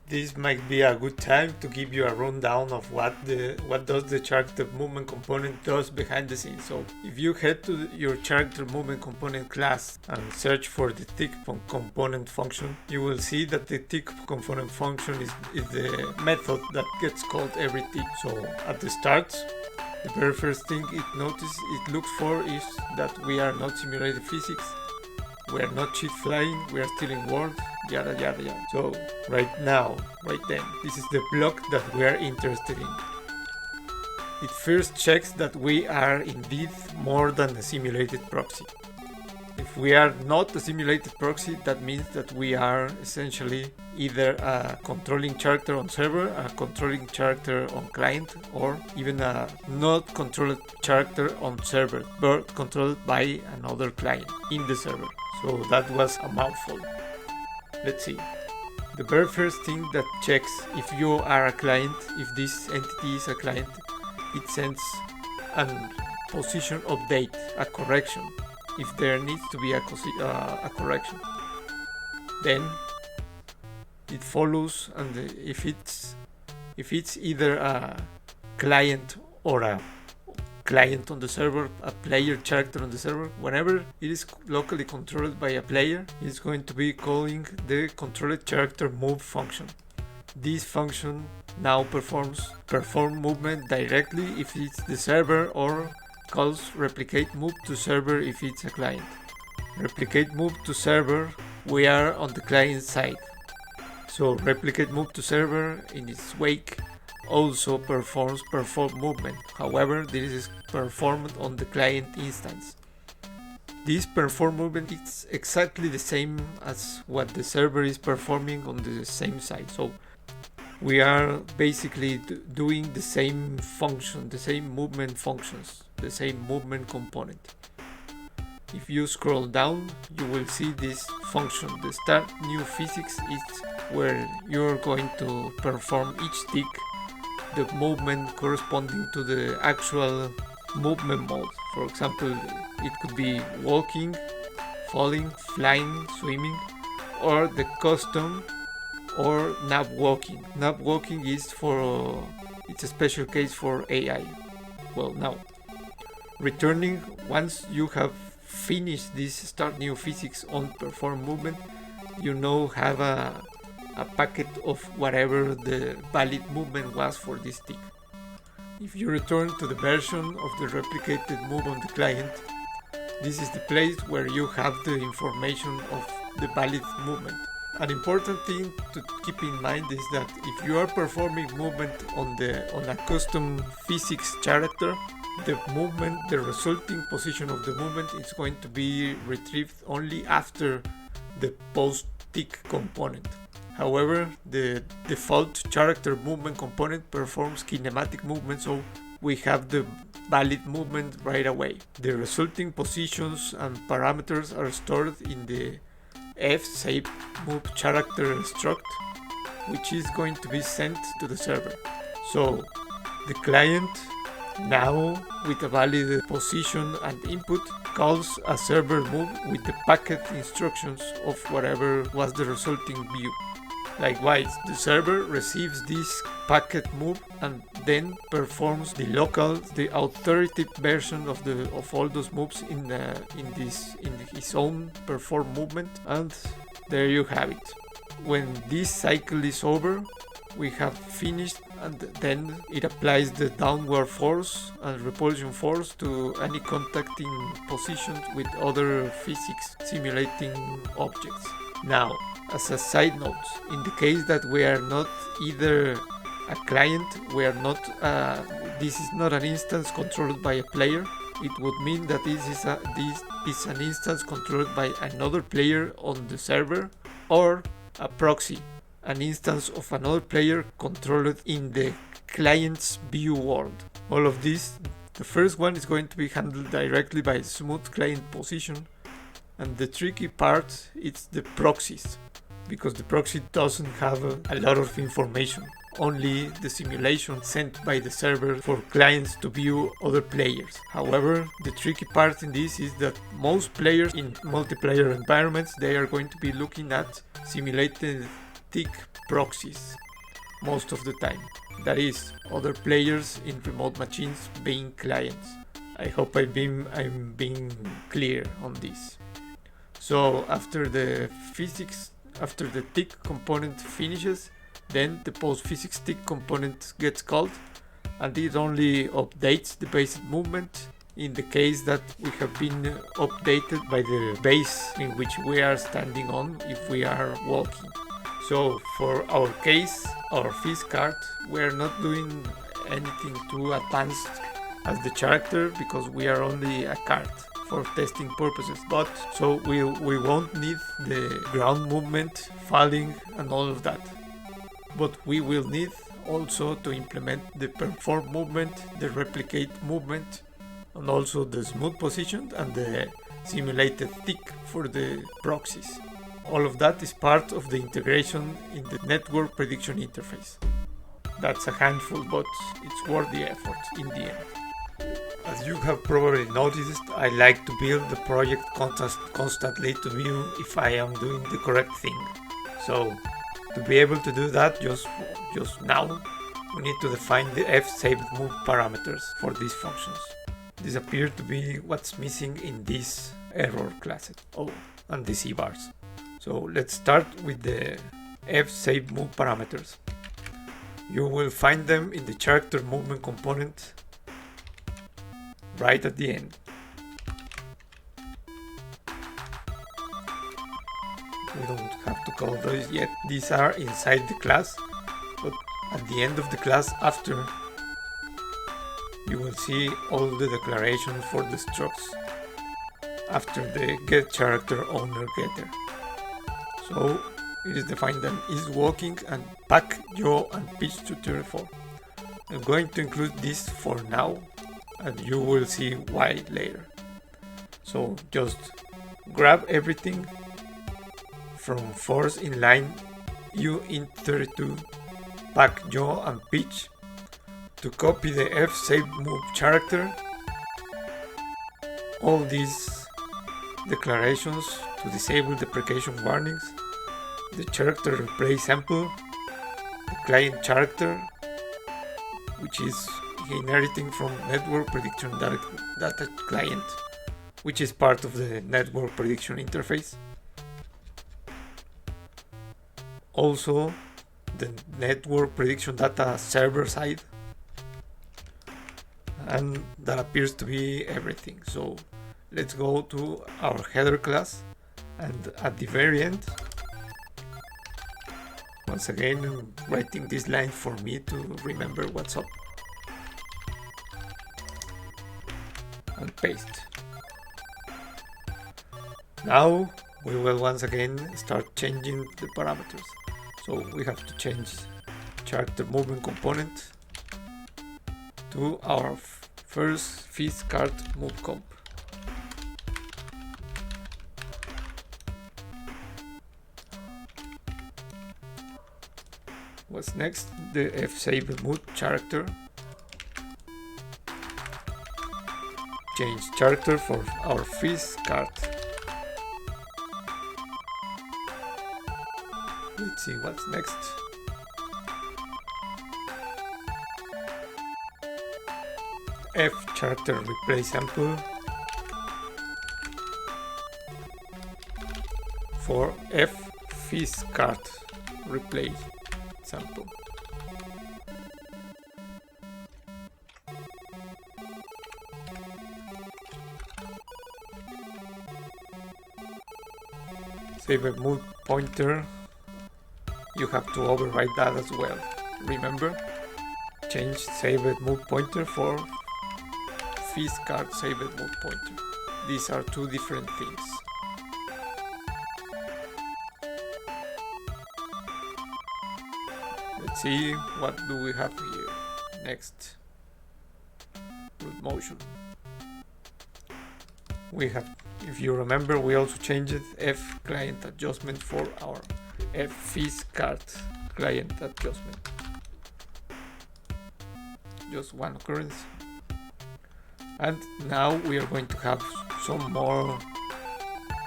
This might be a good time to give you a rundown of what does the character movement component does behind the scenes. So if you head to your character movement component class and search for the tick component function, you will see that the tick component function is the method that gets called every tick. So at the start, the very first thing it looks for is that we are not simulated physics, we are not cheat flying, we are still in world, yada yada yada. So right then, this is the block that we are interested in. It first checks that we are indeed more than a simulated proxy. If we are not a simulated proxy, that means that we are essentially either a controlling character on server, a controlling character on client, or even a not controlled character on server, but controlled by another client in the server. So that was a mouthful. Let's see. The very first thing that checks if you are a client, if this entity is a client, it sends a position update, a correction, if there needs to be a correction. Then it follows, and if it's either a client or a client on the server, a player character on the server, whenever it is locally controlled by a player, it's going to be calling the controlled character move function. This function now perform movement directly if it's the server, or calls replicate move to server if it's a client. Replicate move to server, we are on the client side. So replicate move to server in its wake also perform movement. However, this is performed on the client instance. This perform movement is exactly the same as what the server is performing on the same side. So we are basically doing the same function, the same movement functions, the same movement component. If you scroll down, you will see this function. The start new physics is where you're going to perform each tick, the movement corresponding to the actual movement mode. For example, it could be walking, falling, flying, swimming, or the custom or nap walking. Nap walking is it's a special case for AI. Well, now returning, once you have finished this start new physics on perform movement, you now have a packet of whatever the valid movement was for this tick. If you return to the version of the replicated move on the client, this is the place where you have the information of the valid movement. An important thing to keep in mind is that if you are performing movement on a custom physics character, the resulting position of the movement is going to be retrieved only after the post tick component. However, the default character movement component performs kinematic movement, so we have the valid movement right away. The resulting positions and parameters are stored in the f-save move character struct, which is going to be sent to the server. So the client, now with a valid position and input, calls a server move with the packet instructions of whatever was the resulting view. Likewise, the server receives this packet move and then performs the authoritative version of all those moves in his own perform movement, and there you have it. When this cycle is over, we have finished, and then it applies the downward force and repulsion force to any contacting positions with other physics simulating objects. Now, as a side note, in the case that we are not either a client, this is not an instance controlled by a player, it would mean that this is an instance controlled by another player on the server, or a proxy, an instance of another player controlled in the client's view world. All of this, the first one is going to be handled directly by smooth client position, and the tricky part is the proxies, because the proxy doesn't have a lot of information, only the simulation sent by the server for clients to view other players. However, the tricky part in this is that most players in multiplayer environments, they are going to be looking at simulated TIC proxies most of the time. That is, other players in remote machines being clients. I hope I'm being clear on this. So after the TIC component finishes, then the postphysics TIC component gets called, and it only updates the basic movement in the case that we have been updated by the base in which we are standing on if we are walking. So for our case, our phys card, we are not doing anything too advanced as the character because we are only a card for testing purposes. But so we won't need the ground movement, falling and all of that. But we will need also to implement the perform movement, the replicate movement, and also the smooth position and the simulated TIC for the proxies. All of that is part of the integration in the network prediction interface. That's a handful, but it's worth the effort in the end. As you have probably noticed, I like to build the project constantly to view if I am doing the correct thing. So to be able to do that just now, we need to define the fSavedMove parameters for these functions. This appears to be what's missing in this error class. Oh, and the CVars. So let's start with the fSavedMove parameters. You will find them in the character movement component right at the end. We don't have to call those yet. These are inside the class, but at the end of the class after, you will see all the declarations for the structs after the getCharacterOwnerGetter. So it is defined that is walking and pack, yaw and pitch to 34. I'm going to include this for now and you will see why later. So just grab everything from force in line u int 32, pack, yaw and pitch to copy the fSavedMove character, all these declarations to disable deprecation warnings, the character replay sample, the client character, which is inheriting from network prediction data client, which is part of the network prediction interface. Also the network prediction data server side, and that appears to be everything. So let's go to our header class, and at the very end, once again I'm writing this line for me to remember what's up, and paste. Now we will once again start changing the parameters. So we have to change character movement component to our first phys card move comp. What's next? The fSavedMove character. Change character for our phys card. Let's see what's next. F character replay sample for F phys card replay sample. SaveMove pointer, you have to override that as well. Remember, change SaveMove pointer for phys card SaveMove pointer. These are two different things. Let's see, what do we have here next? Root motion. We have, if you remember, we also changed F client adjustment for our F phys card client adjustment. Just one occurrence. And now we are going to have some more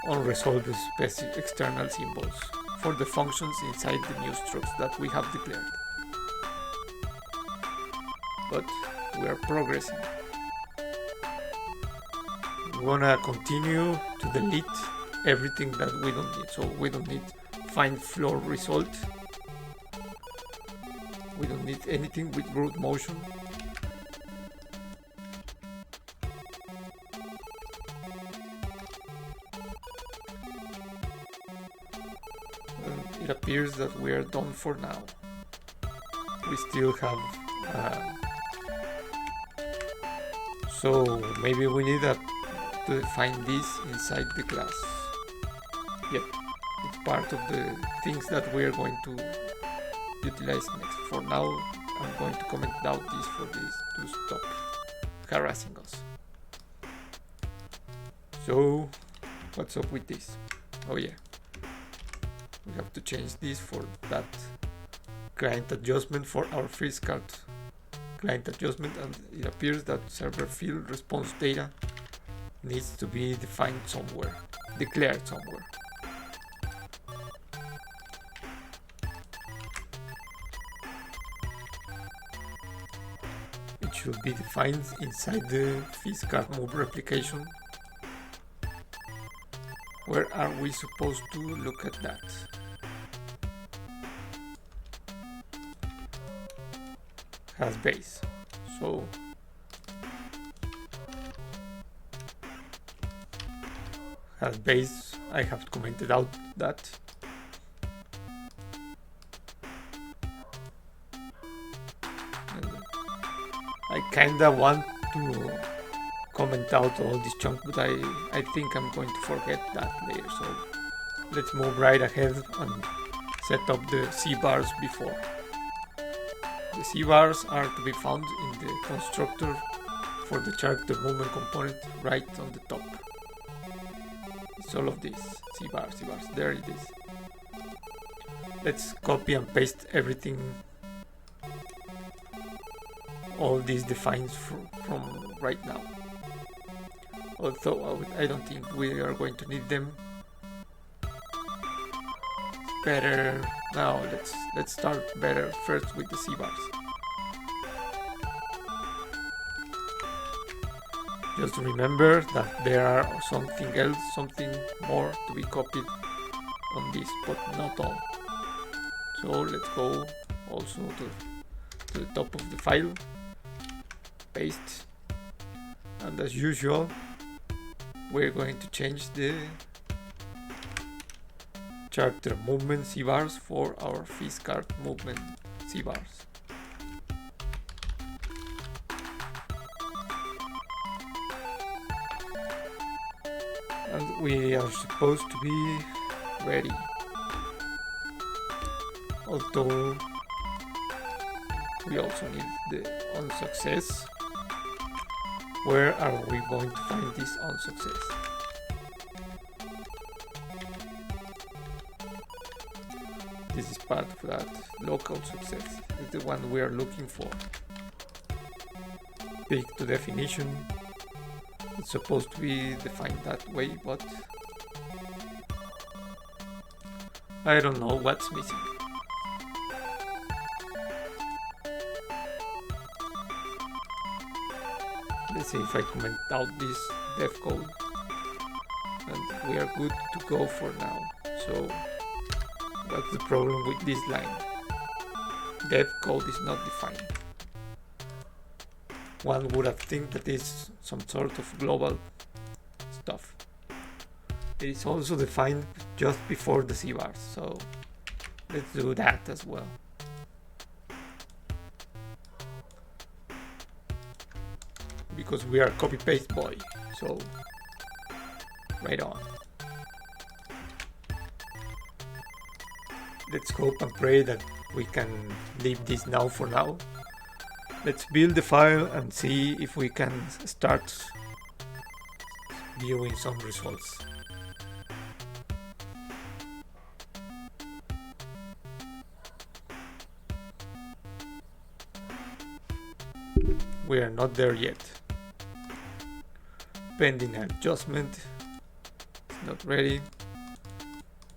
unresolved external symbols for the functions inside the new structs that we have declared. But we are progressing. We wanna continue to delete everything that we don't need. So we don't need find floor result. We don't need anything with root motion. It appears that we are done for now. We still have so maybe we need to define this inside the class. Yep, it's part of the things that we are going to utilize next. For now, I'm going to comment out this for this to stop harassing us. So, what's up with this? Oh yeah, we have to change this for that client adjustment for our first card client adjustment, and it appears that server field response data needs to be defined somewhere, declared somewhere. It should be defined inside the FizzCard move replication. Where are we supposed to look at that? Has base, so has base. I have commented out that. And I kinda want to comment out all this chunk, but I think I'm going to forget that later. So let's move right ahead and set up the CVars before. The CVars are to be found in the constructor for the character movement component right on the top. It's all of this. CVars, there it is. Let's copy and paste everything. All these defines from right now. Although I don't think we are going to need them. Better now. Let's start better first with the CVars. Just remember that there are something more to be copied on this, but not all. So let's go also to the top of the file, paste, and as usual, we're going to change the character movement CVars for our FizzCard movement CVars. And we are supposed to be ready. Although we also need the on success. Where are we going to find this on success? This is part of that local success. It's the one we are looking for. Big to definition. It's supposed to be defined that way, but I don't know what's missing. Let's see if I comment out this dev code, and we are good to go for now. So what's the problem with this line? Dev code is not defined. One would have think that is some sort of global stuff. It is also defined just before the CVars, so let's do that as well. Because we are copy-paste boy, so right on. Let's hope and pray that we can leave this now for now. Let's build the file and see if we can start viewing some results. We are not there yet. Pending adjustment. It's not ready.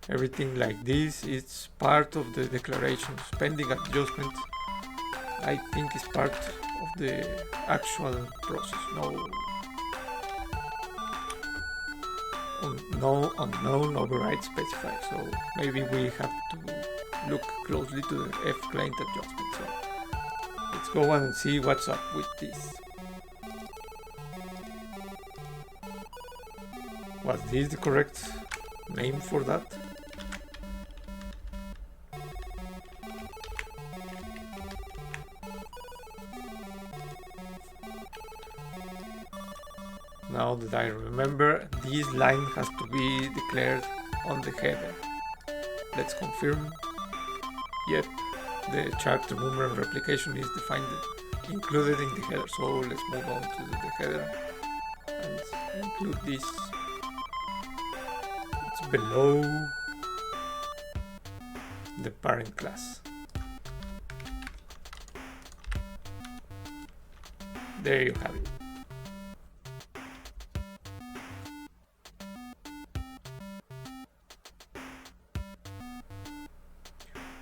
Everything like this is part of the declarations. Pending adjustment, I think, is part of the actual process. No unknown override specified. So maybe we have to look closely to the F client adjustment. So let's go and see what's up with this. Was this the correct name for that? Now that I remember, this line has to be declared on the header. Let's confirm. Yep, the character movement replication is defined, included in the header. So let's move on to the header and include this. It's below the parent class. There you have it.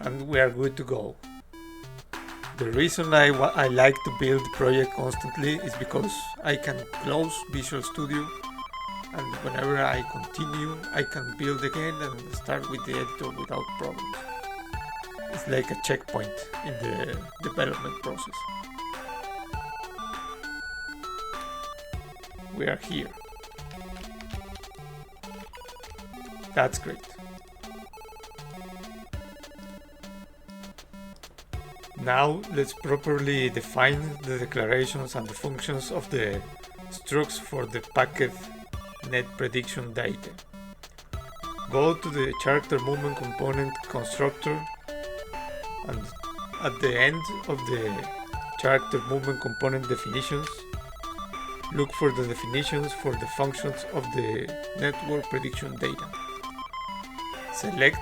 And we are good to go. The reason I like to build the project constantly is because I can close Visual Studio, and whenever I continue I can build again and start with the editor without problems. It's like a checkpoint in the development process. We are here. That's great. Now let's properly define the declarations and the functions of the structs for the packed net prediction data. Go to the character movement component constructor, and at the end of the character movement component definitions, look for the definitions for the functions of the network prediction data. Select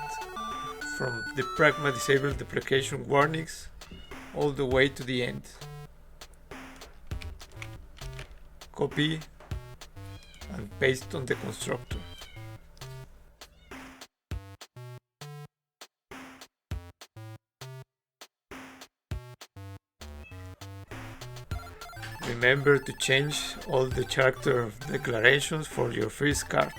from the Pragma disable deprecation warnings all the way to the end. Copy and paste on the constructor. Remember to change all the character declarations for your first card.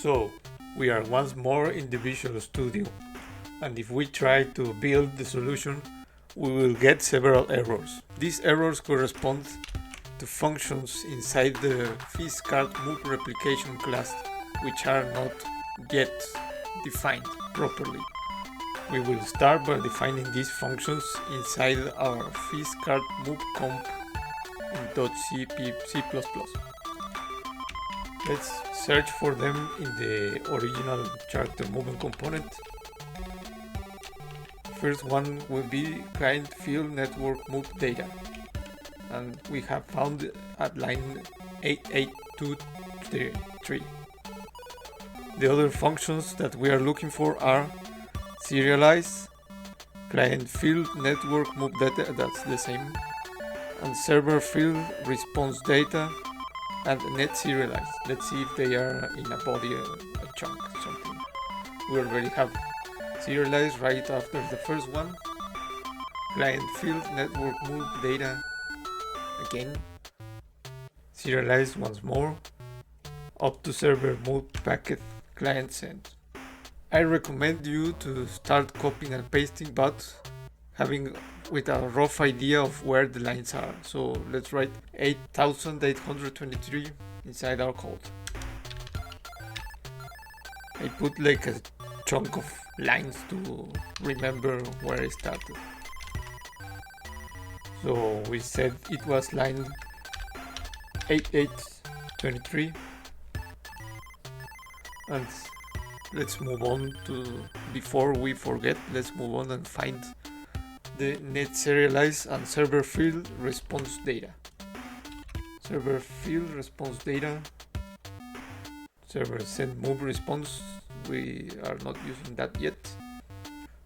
So, we are once more in the Visual Studio, and if we try to build the solution, we will get several errors. These errors correspond to functions inside the FizzCard move replication class, which are not yet defined properly. We will start by defining these functions inside our FizzCard move comp in .c++. Let's search for them in the original character movement component. First one will be client field network move data. and we have found at line 8823. The other functions that we are looking for are serialize, client field network move data, that's the same, and server field response data, and net serialize. Let's see if they are in a body, a chunk, something. We already have serialize right after the first one. Client field network move data again. Serialize once more. Up to server move packet client send. I recommend you to start copying and pasting, but having with a rough idea of where the lines are. So let's write 8823 inside our code. I put like a chunk of lines to remember where I started. So we said it was line 8823, and let's move on to, before we forget, let's move on and find the net serialize and server field response data. Server field response data, server send move response, we are not using that yet.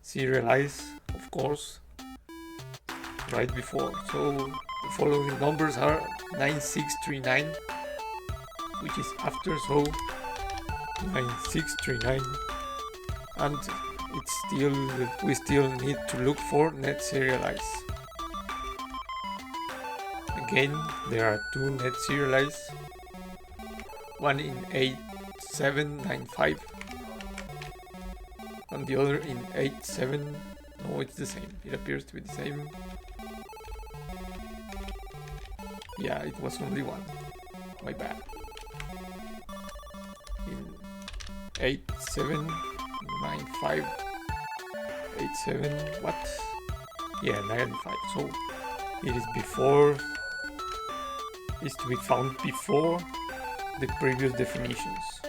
Serialize, of course, right before. So the following numbers are 9639, which is after, so 9639, and it's still, we still need to look for net serialize. Again, there are two net serialize, one in 8795 and the other in 87. No, it's the same, it appears to be the same. Yeah, it was only one, my bad. In 8795, 87, what? Yeah, 95. So it is before, is to be found before the previous definitions.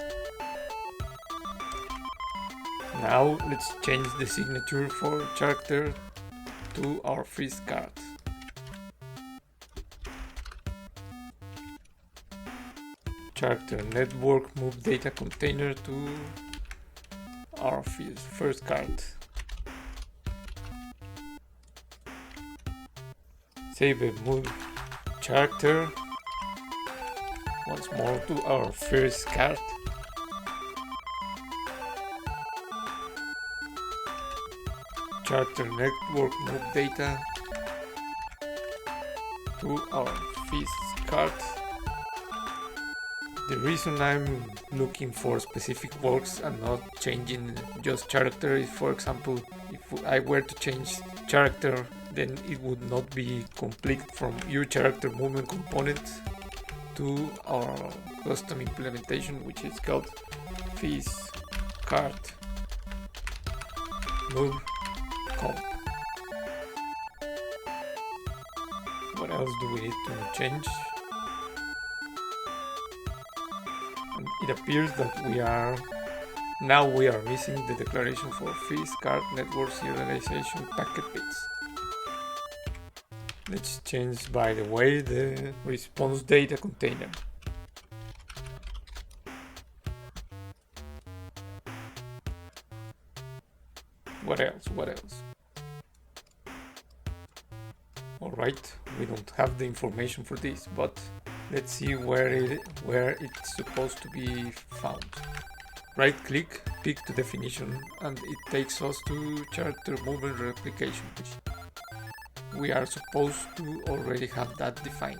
Now let's change the signature for character to our fizz card. Character network move data container to our first card. Save a move character once more to our first card. Character network move data to our fizz card. The reason I'm looking for specific works and not changing just character is, for example, if I were to change character, then it would not be complete from your character movement component to our custom implementation, which is called fizz card move comp. What else do we need to change? And it appears that we are missing the declaration for fizz card network serialization packet bits. Let's change, by the way, the response data container. What else? Alright, we don't have the information for this, but let's see where it's supposed to be found. Right click, pick the definition, and it takes us to character movement replication. We are supposed to already have that defined.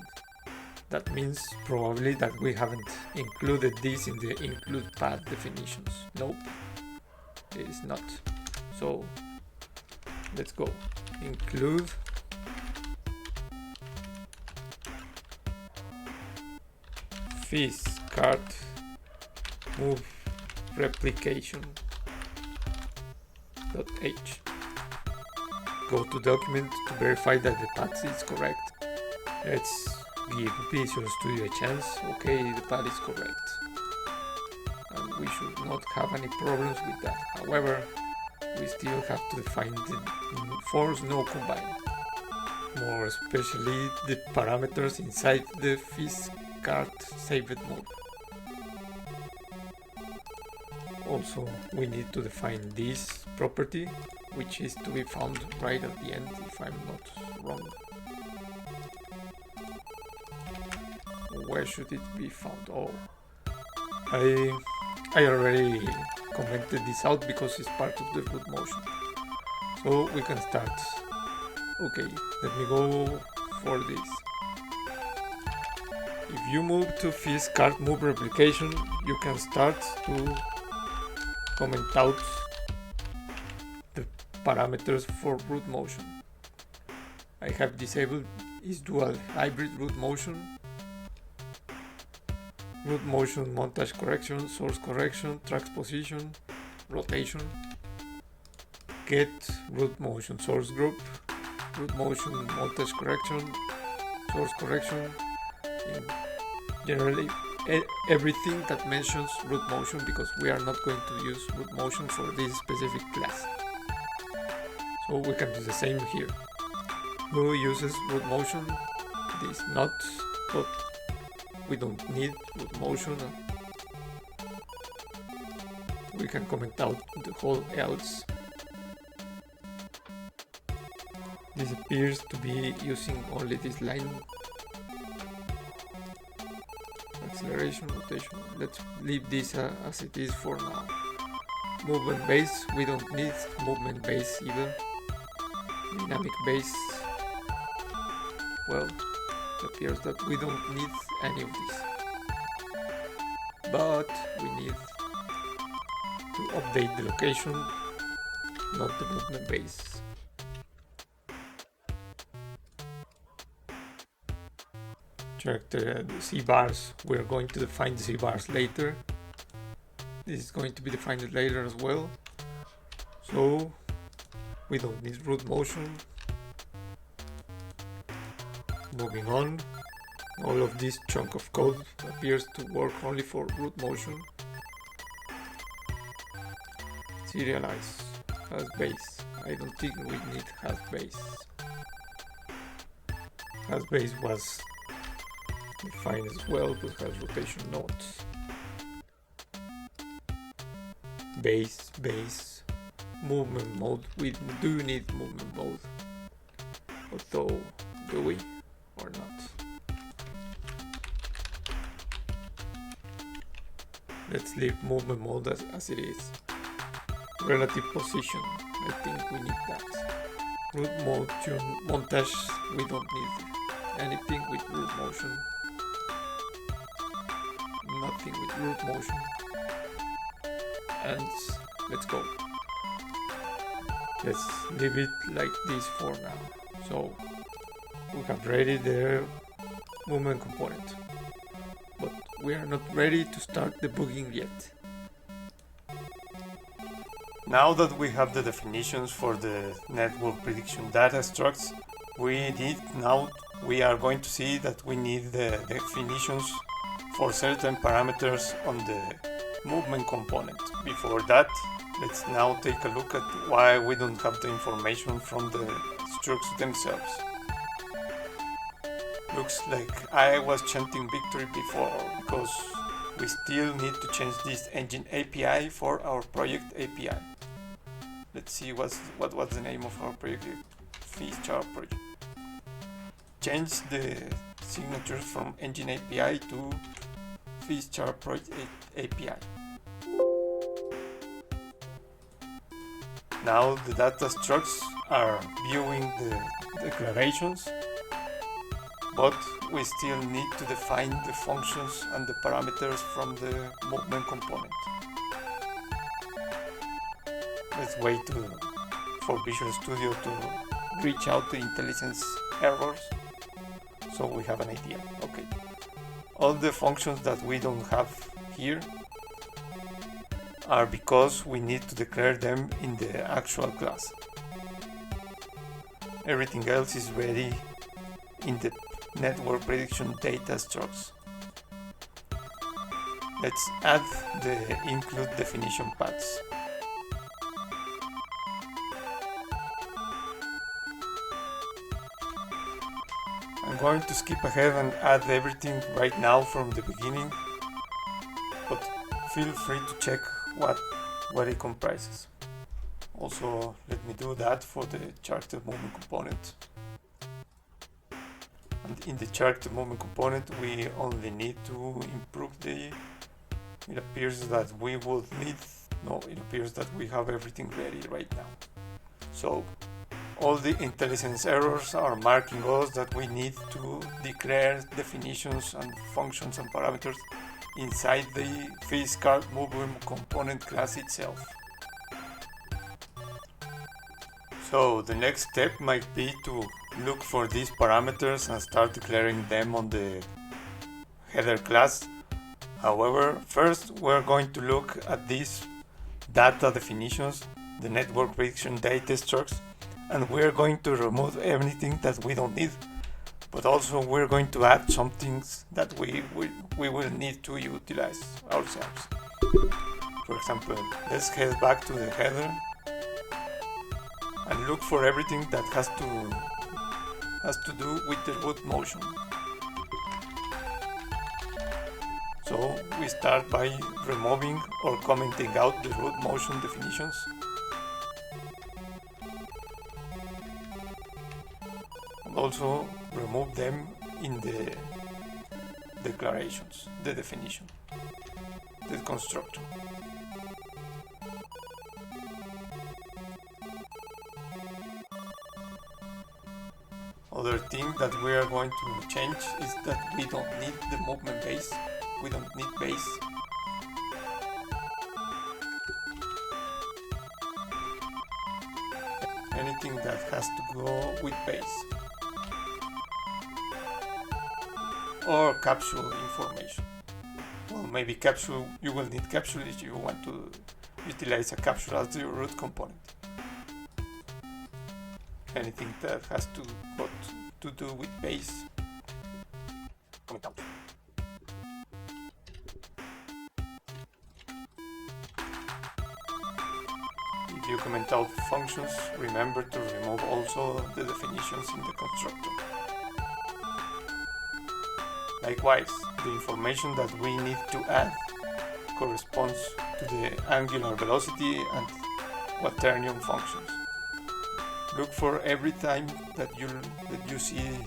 That means probably that we haven't included this in the include path definitions. Nope, it is not. So let's go. Include fizz card move replication .h. Go to document to verify that the path is correct. Let's give Visual Studio a chance. Okay, the path is correct, and we should not have any problems with that. However, we still have to define the force no combine. more especially the parameters inside the card saved mode. Also, we need to define this property, which is to be found right at the end, if I'm not wrong. Where should it be found? Oh, I already commented this out because it's part of the root motion. So we can start. Okay, let me go for this. If you move to card move replication, you can start to comment out the parameters for root motion. I have disabled is dual hybrid root motion montage correction, source correction, tracks position, rotation, get root motion source group, root motion montage correction, source correction, generally everything that mentions root motion, because we are not going to use root motion for this specific class. So we can do the same here. Who uses root motion? This not, but we don't need root motion. We can comment out the whole else. This appears to be using only this line. Acceleration, rotation. Let's leave this as it is for now. Movement base, we don't need movement base either. Dynamic base, well, it appears that we don't need any of this, but we need to update the location, not the movement base. Check the CVars. We're going to define the CVars later. This is going to be defined later as well, so we don't need root motion. Moving on, all of this chunk of code appears to work only for root motion. Serialize has base. I don't think we need has base. Has base was defined as well, but has rotation nodes. Base, movement mode. We do need movement mode, although do we or not? Let's leave movement mode as it is. Relative position, I think we need that. Root motion montage, we don't need anything with root motion. Nothing with root motion. And let's go. Let's leave it like this for now. So we have ready the movement component, but we are not ready to start debugging yet. Now that we have the definitions for the network prediction data structs, we are going to see that we need the definitions for certain parameters on the movement component. Before that, let's now take a look at why we don't have the information from the structs themselves. Looks like I was chanting victory before, because we still need to change this engine API for our project API. Let's see what was the name of our project, CVar project. Change the signatures from engine API to CVar project API. Now the data structs are viewing the declarations, but we still need to define the functions and the parameters from the movement component. Let's wait for Visual Studio to reach out the IntelliSense errors, so we have an idea. Okay, all the functions that we don't have here are because we need to declare them in the actual class. Everything else is ready in the network prediction data structs. Let's add the include definition paths. I'm going to skip ahead and add everything right now from the beginning, but feel free to check what it comprises. Also, let me do that for the character movement component. And in the character movement component, we only need to improve the... It appears that we would need... No, it appears that we have everything ready right now. So, all the IntelliSense errors are marking us that we need to declare definitions and functions and parameters inside the Finalizing movement component class itself. So the next step might be to look for these parameters and start declaring them on the header class. However, first we're going to look at these data definitions, the network prediction data structs, and we're going to remove anything that we don't need, but also we're going to add some things that we will need to utilize ourselves. For example, let's head back to the header and look for everything that has to do with the root motion. So we start by removing or commenting out the root motion definitions. And also remove them in the declarations, the definition, the constructor. Other thing that we are going to change is that we don't need the movement base. We don't need base. Anything that has to go with base. Or capsule information. Well, maybe capsule, you will need capsule if you want to utilize a capsule as the root component. Anything that has to do with base. Comment out. If you comment out functions, remember to remove also the definitions in the constructor. Likewise, the information that we need to add corresponds to the angular velocity and quaternion functions. Look for every time that you see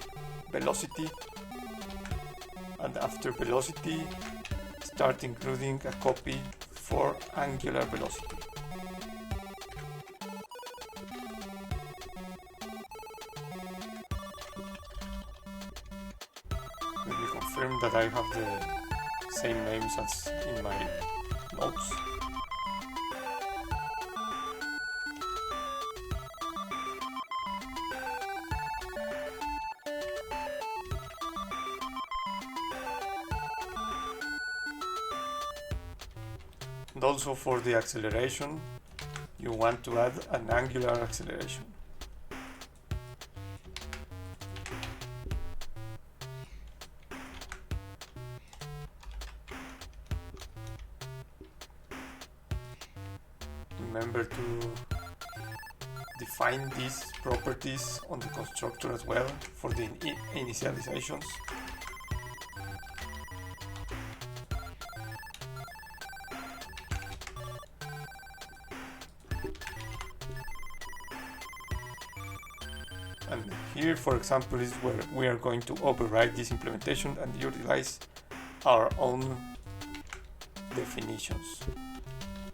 velocity, and after velocity start including a copy for angular velocity. Let me confirm that I have the same names as in my notes. And also for the acceleration, you want to add an angular acceleration. Remember to define these properties on the constructor as well for the initializations. And here, for example, is where we are going to override this implementation and utilize our own definitions,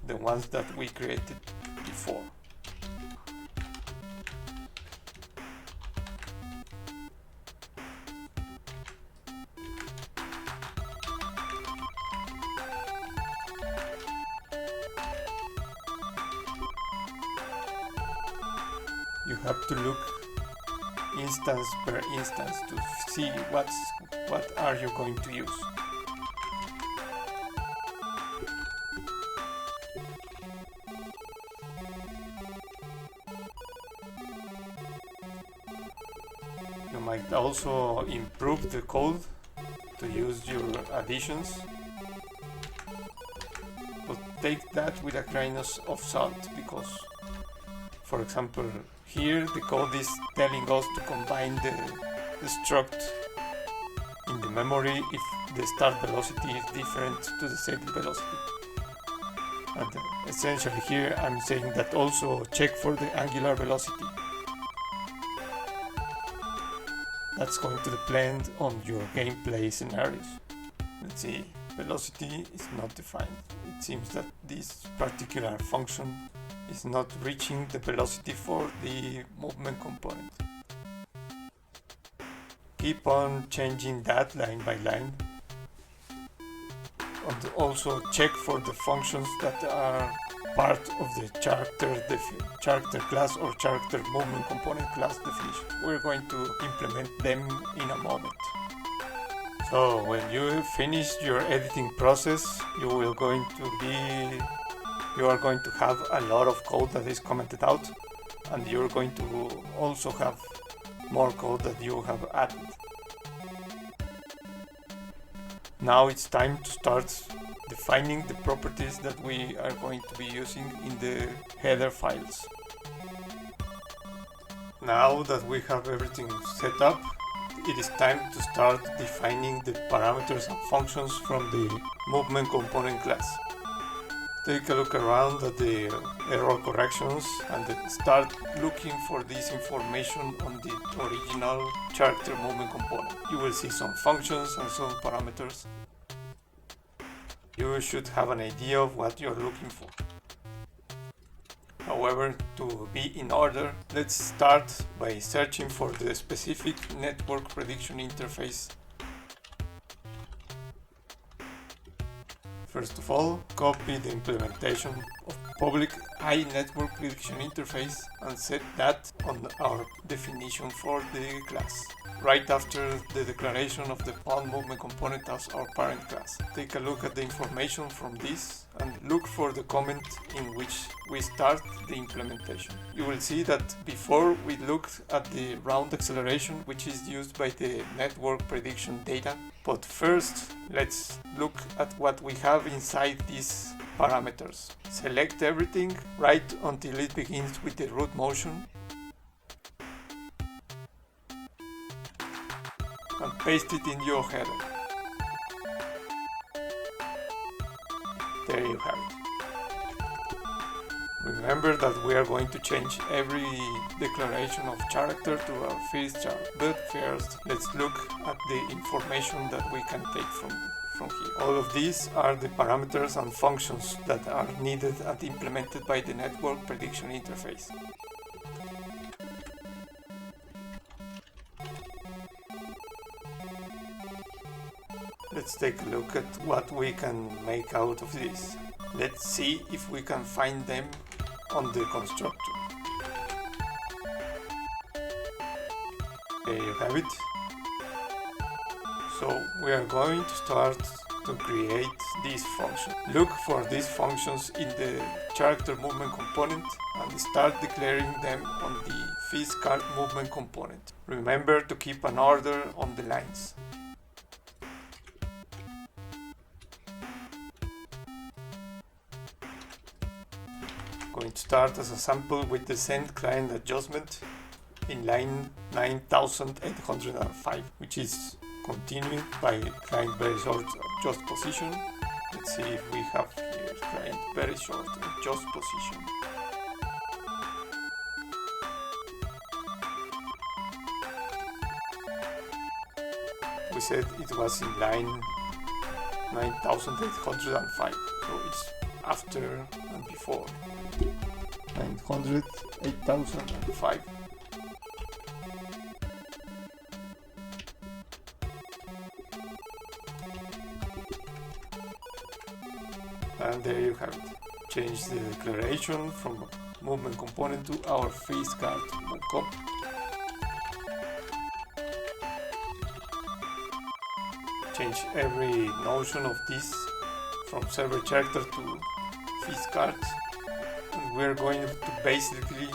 the ones that we created before. You have to look instance per instance to see what are you going to use. You might also improve the code to use your additions, but take that with a grain of salt, because for example here the code is telling us to combine the struct in the memory if the start velocity is different to the set velocity. And essentially here I'm saying that also check for the angular velocity. That's going to depend on your gameplay scenarios. Let's see, velocity is not defined. It seems that this particular function is not reaching the velocity for the movement component. Keep on changing that line by line. And also check for the functions that are part of the character class or character movement component class definition. We're going to implement them in a moment. So when you finish your editing process, you are going to have a lot of code that is commented out, and you're going to also have more code that you have added. Now it's time to start defining the properties that we are going to be using in the header files. Now that we have everything set up, it is time to start defining the parameters and functions from the movement component class. Take a look around at the error corrections and then start looking for this information on the original character movement component. You will see some functions and some parameters. You should have an idea of what you're looking for. However, to be in order, let's start by searching for the specific network prediction interface. First of all, copy the implementation of public network prediction interface and set that on our definition for the class. Right after the declaration of the pawn movement component as our parent class. Take a look at the information from this and look for the comment in which we start the implementation. You will see that before we looked at the round acceleration, which is used by the network prediction data. But first, let's look at what we have inside these parameters. Select everything right until it begins with the root motion and paste it in your header. There you have it. Remember that we are going to change every declaration of character to our first chart. But first, let's look at the information that we can take from here. All of these are the parameters and functions that are needed and implemented by the network prediction interface. Let's take a look at what we can make out of this. Let's see if we can find them on the constructor. There you have it. So we are going to start to create these functions. Look for these functions in the character movement component and start declaring them on the FISCART movement component. Remember to keep an order on the lines. Going to start as a sample with the send client adjustment in line 9805, which is continuing by client very short adjust position. Let's see if we have here client very short adjust position. We said it was in line 9805, so it's after and before 900, 8005. And there you have it. Change the declaration from movement component to our FISCART comp. Change every notion of this from server character to FISCART, and we're going to basically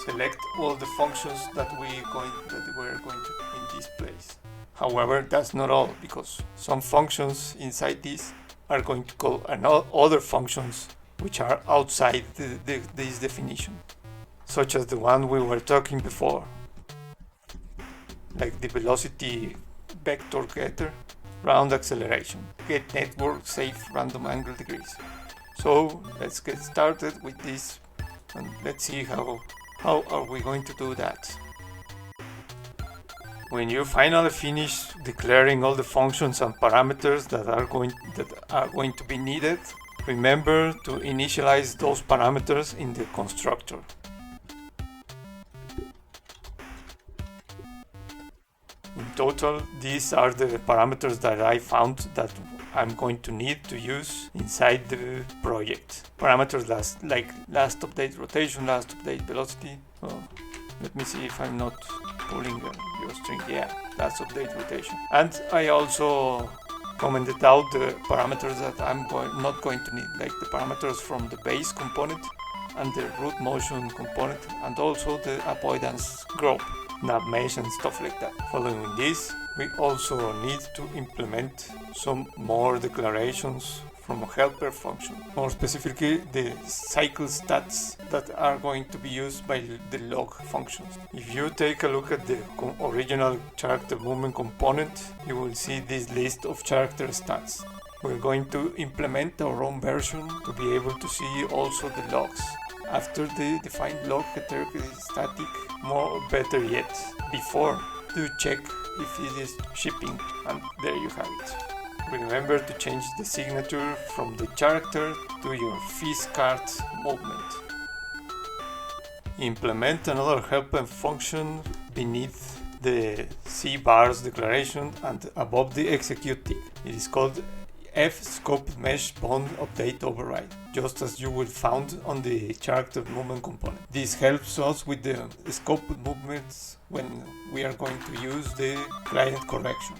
select all the functions that we're going to in this place. However, that's not all, because some functions inside this are going to call other functions which are outside this definition, such as the one we were talking before, like the velocity vector getter, round acceleration, get network safe random angle degrees. So let's get started with this and let's see how are we going to do that. When you finally finish declaring all the functions and parameters that are going to be needed, remember to initialize those parameters in the constructor. In total, these are the parameters that I found that I'm going to need to use inside the project. Parameters like last update rotation, last update velocity. Let me see if I'm not pulling your string. Yeah, last update rotation. And I also commented out the parameters that I'm not going to need, like the parameters from the base component and the root motion component, and also the avoidance group, nav mesh and stuff like that. Following this, we also need to implement some more declarations from a helper function, more specifically the cycle stats that are going to be used by the log functions. If you take a look at the original character movement component, you will see this list of character stats. We're going to implement our own version to be able to see also the logs. After the defined log heterarchy is static, better yet, before to check if it is shipping, and there you have it. Remember to change the signature from the character to your fizz card movement. Implement another helper function beneath the CVar's declaration and above the execute tick. It is called fScope mesh bond update override, just as you will found on the character movement component. This helps us with the scope movements when we are going to use the client correction.